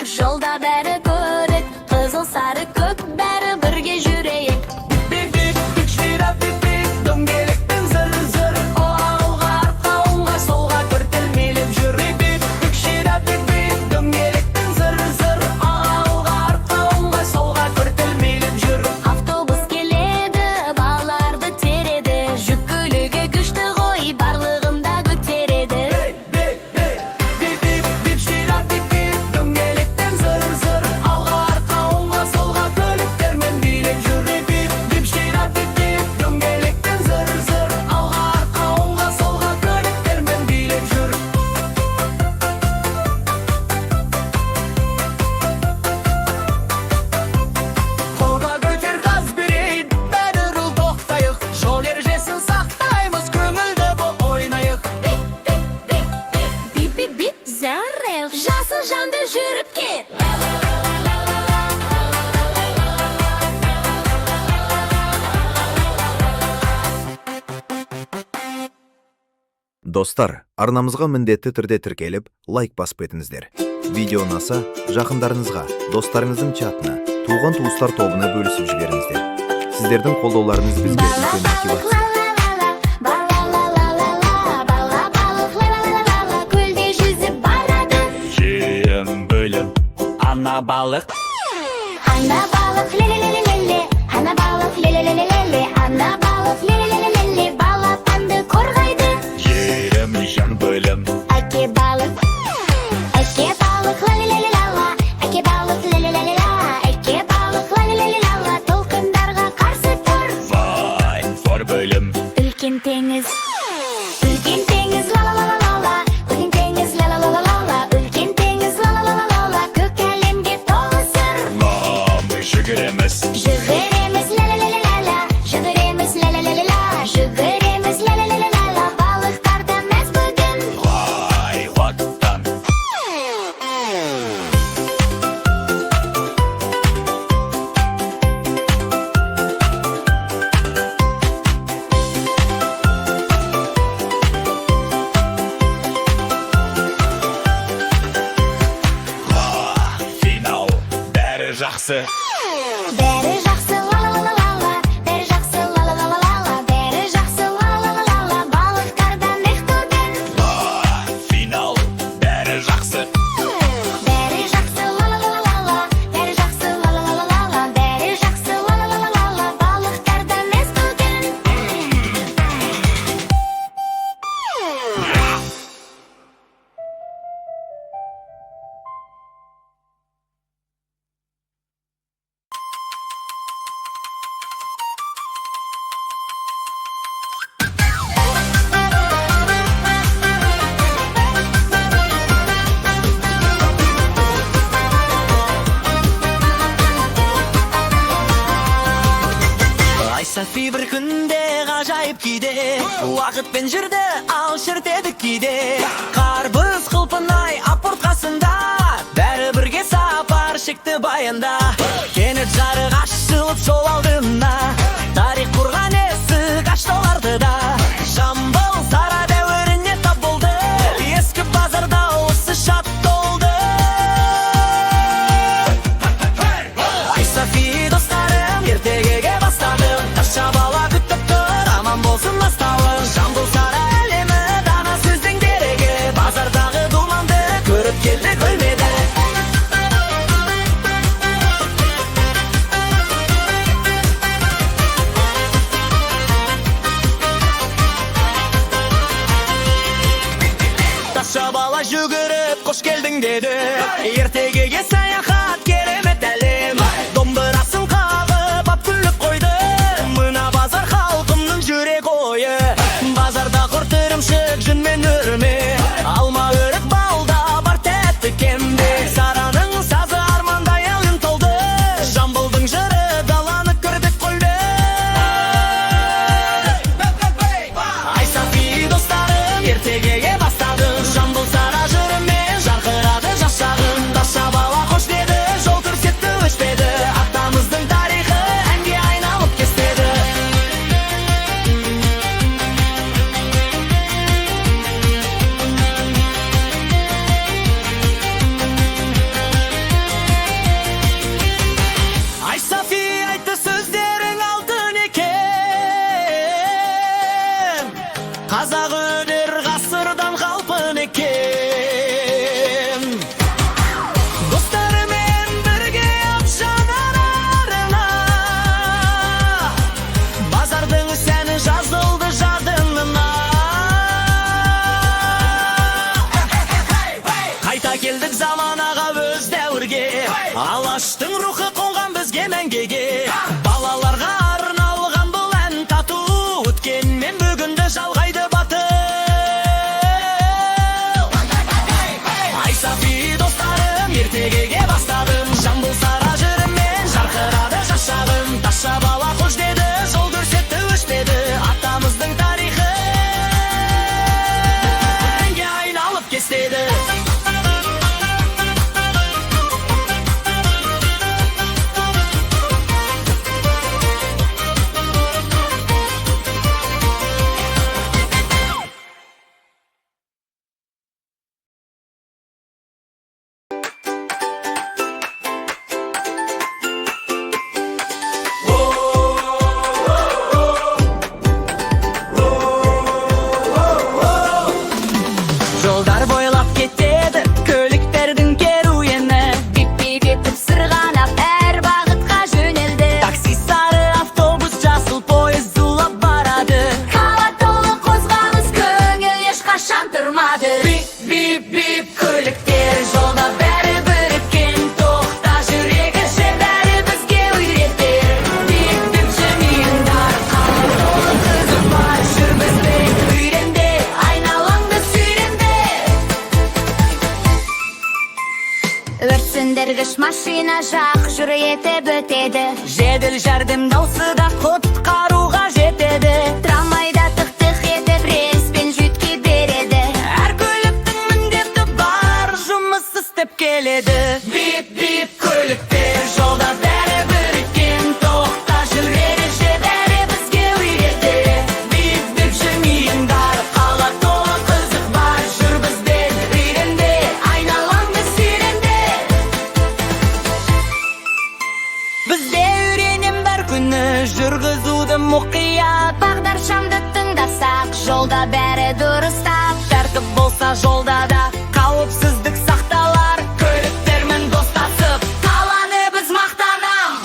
Жолда бәрі көрік, қызыл сары көк, бәрі бірге жүрейік. Бик-бик, бик-шира, бик-бик, дөңгелектен зыр-зыр. Алға, арқа, оңға, солға көртілмелеп жүр. Бик-бик, бик-шира, бик-бик, дөңгелектен зыр-зыр. Алға, арқа, оңға, солға көртілмелеп жүр. Автобус келеді, балаларды тереді. Жүк көлігі күшті ғой, барлығын да көтереді. Бик-бик, бик-бик, бик-шира, бик-бик, дөңгелектен зыр-зыр. Алға, арқа, оңға, солға көліктермен билеп жүр. Бик-бик, бик-шира, бик-бик, дөңгелектен зыр-зыр. Алға, арқа, оңға, солға көліктермен билеп жүр. Қолға көтер газ берейін, бәрі рул тоқтайық. Жол ережесін сақтаймыз, көңілді бұл ойнайық. Бип-бип-бип, зәррел, жасыл жанды жүріп кет. Достар, арнамызға міндетті түрде тіркеліп, лайк басып етіңіздер. Видео ұнаса, жақындарыңызға, достарыңыздың чатына, туған туыстар тобына бөлісіп жіберіңіздер. Сіздердің қолдауларыңыз бізге үлкен мотивация. Бала-балық, ла-ла-ла-ла, көлде жүзіп барады. Жем бөлім, ана балық. Ана балық, ле-ле-ле-ле-ле, ана балық, ле-ле-ле-ле-ле, ана балық, ле-ле-ле-ле-ле, балапанды қорғайды. Жерім жем бөлім. Әке балық, ла-ла-ла-ла-ла, әке балық, ла-ла-ла-ла-ла, әке балық, ла-ла-ла-ла-ла, толқындарға қарсы тұр. Вай, зор бөлім. Үлкен теңіз, ла-ла-ла-ла-ла, үлкен теңіз, ла-ла-ла-ла-ла, үлкен теңіз, ла-ла-ла-ла-ла, көк әлемге толы сыр. Мамы жүгіреміз. Жүгіреміз, ла-ла-ла-ла-ла, жүгіреміз, ла-ла-ла-ла-ла, жүгіреміз, ла-ла-ла-ла-ла, балықтарда мәз бүгін. Вай, ваттан. Финал, бәрі жақсы. Бәрі жақсы, ла-ла-ла-ла-ла, бәрі жақсы, ла-ла-ла-ла-ла, бәрі жақсы, ла-ла-ла-ла-ла, балықтарда мәз бүгін. Финал, бәрі жақсы. Бәрі жақсы, ла-ла-ла-ла-ла, бәрі жақсы, ла-ла-ла-ла-ла, бәрі жақсы, ла-ла-ла-ла-ла, балықтарда мәз бүгін. Айсафи бір күнде ғажайып күйде, уақытпен жүрді ал шіртеді кейде. Қарбыз қылпынай апорт қасында, бәрі бірге сапар шекті баянда. Кенет жарық ашылып жол алдына, тарих құрған есік ашты оларды да. Жамбыл сара дәуіріне тап болды, ескі базарда осы шат толды. Айсафи достарым, ертегіге бастадым. Таша бала күтіп тұр, аман болсын бастауын. Жамбыл сара әлемі, дана сөздің дерегі, базардағы думанды көріп келді көрмеді. Таша бала жүгіріп қош келдің деді, ертегіге саяхат керемет әлем. Домбырасын қағып ап күліп қойды, мына базар халқымның жүрек ойы. Базарда құрт ірімшік жүнмен үрме, алма өрік балда бар тәтті кемде. Сараның сазы армандай әлем толды, Жамбылдың жыры даланы көрдік қойды. Айсафи достарым, ертегіге бастадым. Жамбыл сара жырымен жарқырады жас шағым. Таша Алаштың рухы қонған бізге мәңгеге, балаларға арналған бұл ән тату, өткен мен бүгінді жалғайды батыл. Ай Сафи достарым, ертегеге бастадым, жамбыл сара жырымен жарқырады шашағым. Таша бала қош деді, жол көрсетті өшпеді, атамыздың тарихы мәңге айналып кестеді. Жолдар бойлап кетеді көліктердің керуені, Бip-бip етіп сырғанап әр бағытқа жөнелді. такси сары автобус жасыл пойыз зулап барады. Қала толы қозғалыс, көңіл ешқашан тұрмады. Бип-бип-бип Көліктер жолда бәрі біріккен, тоқта жүрегіше бәрі бізге үйретер. Бip-бip жымиыңдар, қала толы қызық бар, жүр бізбен үйренде, айналаңды сүйренде. Өрт сөндіргіш машина жақ жүр етіп өтеді. жедел жәрдем даусы да құтқаруға жетеді. Трамвайда тық-тық етіп рельспен жүйткей береді. Әр көліктің міндеті бар, жұмыс істеп келеді. Бип-бип көліктер жолда бәрі біріккен, тоқта жүрегіше бәрі бізге үйретер. Бип-бип жымиыңдар, қала толы қызық бар, жүр бізбен үйренде, айналаңды сүйренде. Бізде үйренем бар күні, жүргізуді мұқият. Бағдаршамды тыңдасақ, жолда бәрі дұрыстап. Тәртіп болса жолда да қауіпсіздік сақталар. Көліктермен достасып қаланы біз мақтанам.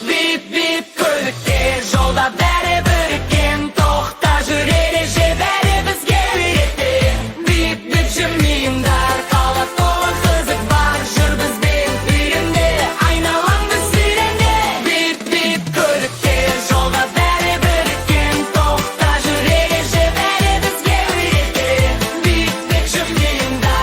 Бип-бип көліктер жолда бәрі біріккен, тоқта жүр ереже бәрі бізге үйретер. Бип-бип жымиыңдар, қала толы қызық бар, жүр бізбен үйренде, айналаңды сүйренде. Бип-бип көліктер жолда бәрі біріккен, тоқта жүр ереже бәрі бізге үйретер. Бип-бип жымиыңдар,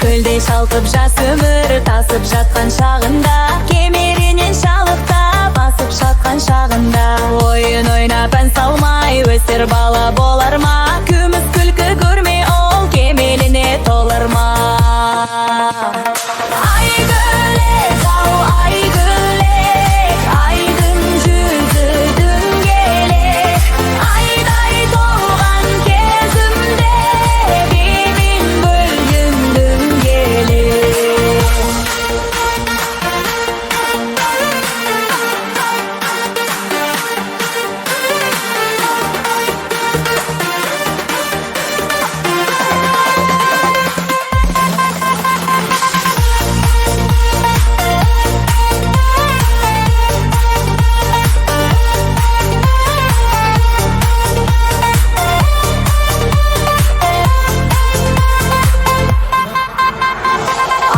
көлдей шалқып жас өмір тасып жатқан шағында, кемерінен шалықта басып жатқан шағында, ойын ойнап ән салмай өсер бала болар ма? Күміс күлкі көрмей ол кемеліне толар ма? Айгөлек, ау айгөлек, айдың жүзі дөңгелек, айдай толған кезімде бейбін бөлгін дөңгелек.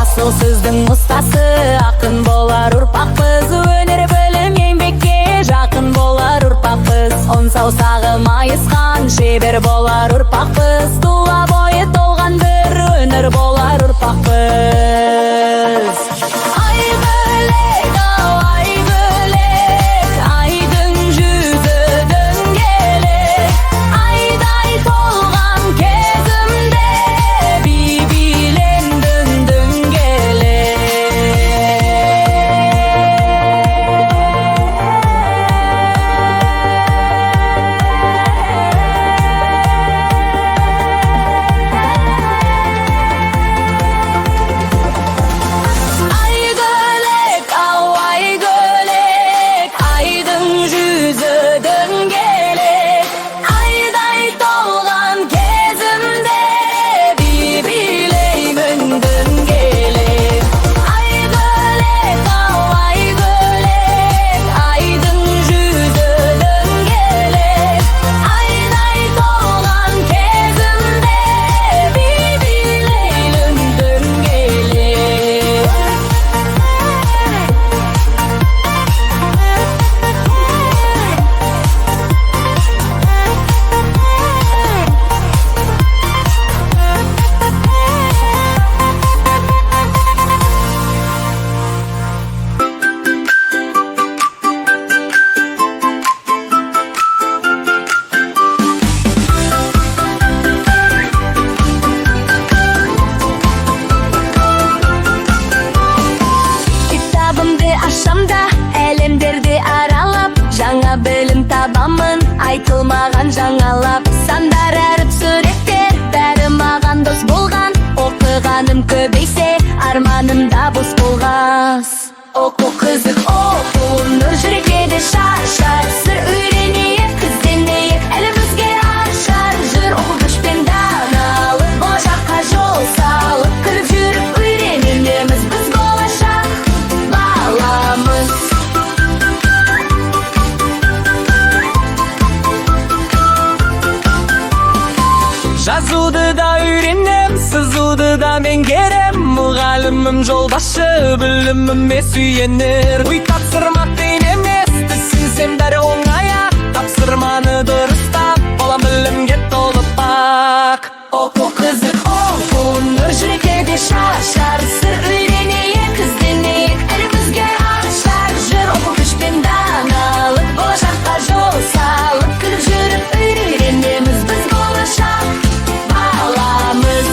Асыл сөздің ұстасы ақын болар ұрпақпыз, өнер білім еңбекке жақын болар ұрпақпыз, он саусағы майысқан шебер болар ұрпақпыз, туа бойы толған бір өнер болар ұрпақпыз. Айгөлек, ау айгөлек, айдың жүзі дөңгелек, айдай толған кезімде би-билендің дөңгелек. Айгөлек, ау айгөлек, айдың жүзі дөңгелек, айдай толған кезімде би-билеймін дөңгелек. Айгөлек, ау айгөлек, айдың жүзі дөңгелек, айдай толған кезімде би-билеймін дөңгелек. Кітабымды ашамда, әлемдерді аралап, жаңа білім табамын, айтылмаған жаңалап. Сандар әріп суреттер, бәрі маған дос болған, оқығаным көбейсе, арманым да бос болғас. Оқу қызық, оқу нұр жүрекке шашар, сыр үйренейік, ізденейік, әлімізге ашар. Жүр оқу күшпен даналық, болашаққа жол салып, кіріп жүріп үйренеміз біз болашақ баламыз. Жазуды да үйренем, сызуды да меңгерем, мұғалімім жолбашы, біліміме сүйенер. Үй тапсырмақ дейін емес, түсінсем бәрі оңая, тапсырманы дұрыстап, болам білімге толып бақ. Оқу қызық, оқу нұр жүрекке шашар, сыр үйренейік, ізденейік, әлімізге ашар. Жүр оқу күшпен даналық, болашаққа жол салып, кіріп жүріп үйренеміз біз болашақ баламыз.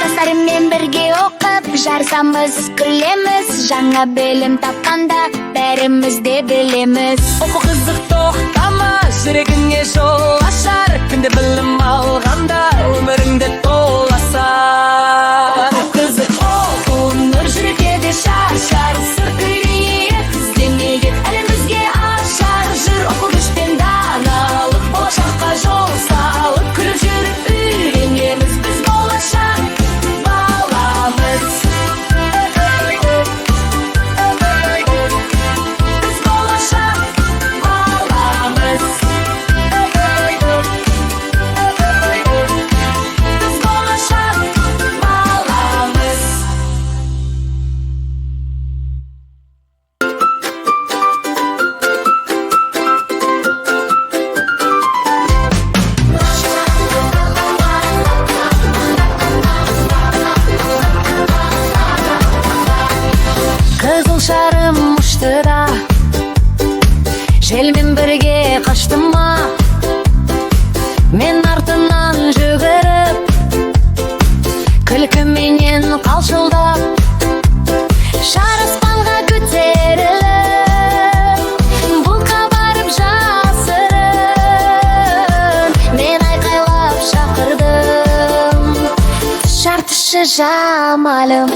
Достарыммен бірге оқып, жарсамыз күлеміз, жаңа білім тапқанда бәріміз де білеміз. Оқу қызық, тоқтама, жүрегіңе жол ашар, күнде білім алғанда өміріңде толасар. Оқу қызық, оқу нұр жүрекке шашар, сыр үйренейік, ізденейік, әлімізге ашар. Жүр оқу күшпен даналық, болашаққа жол салып, күліп жүріп үйренеміз біз болашақ баламыз. Біз болашақ баламыз. Кушы жамалым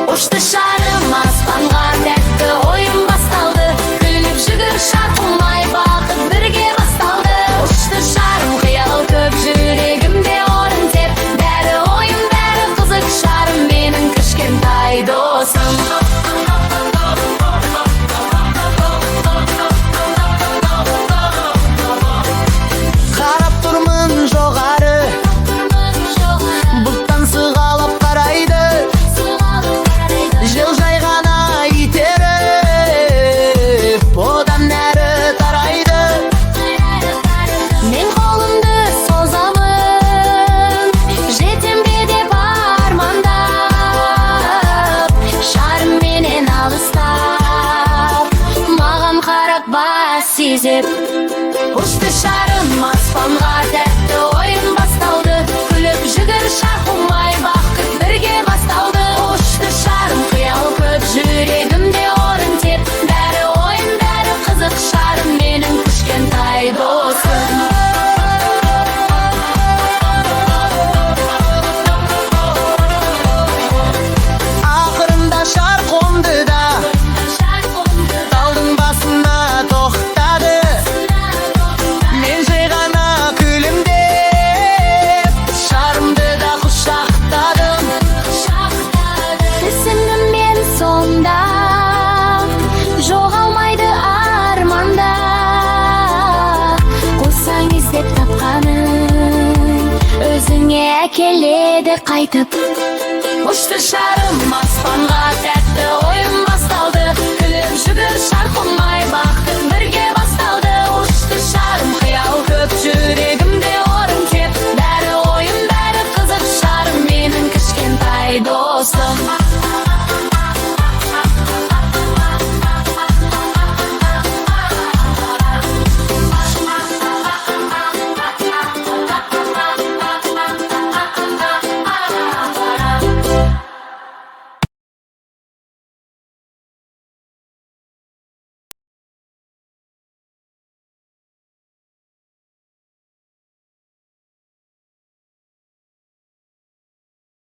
Ұшты шарым аспанға тәтті ойым басталды Күліп жүгір шарқылмай бақыт бірге басталды Ұшты шарым қиял көп жүрегімде орын теп Бәрі ойым бәрі қызық шарым менің кішкентай досым Қарап тұрмын жоғары бұлттан сығалап қарайды жел жай ғана итеріп одан әрі тарайды Мен қолымды созамын жетем бе деп армандап шарым менен алыстап маған қарап бас изеп Ұшты шарым аспанға тәтті ойын басталды Күліп жүгір шарқылмай бақыт бірге басталды Ұшты шарым қиял көп жүрегімде орын теп Бәрі ойын бәрі қызық шарым менің кішкентай досым ақырында шар қонды да талдың басына тоқтады мен жай ғана күлімдеп шарымды да құшақтадым Түсіндім мен сонда жоғалмайды арманда Қусаң іздеп тапқаның өзіңе әкеледі қайтып Ұшты шарым аспанға тәтті ойым басталды Күліп жүгір шарқылмай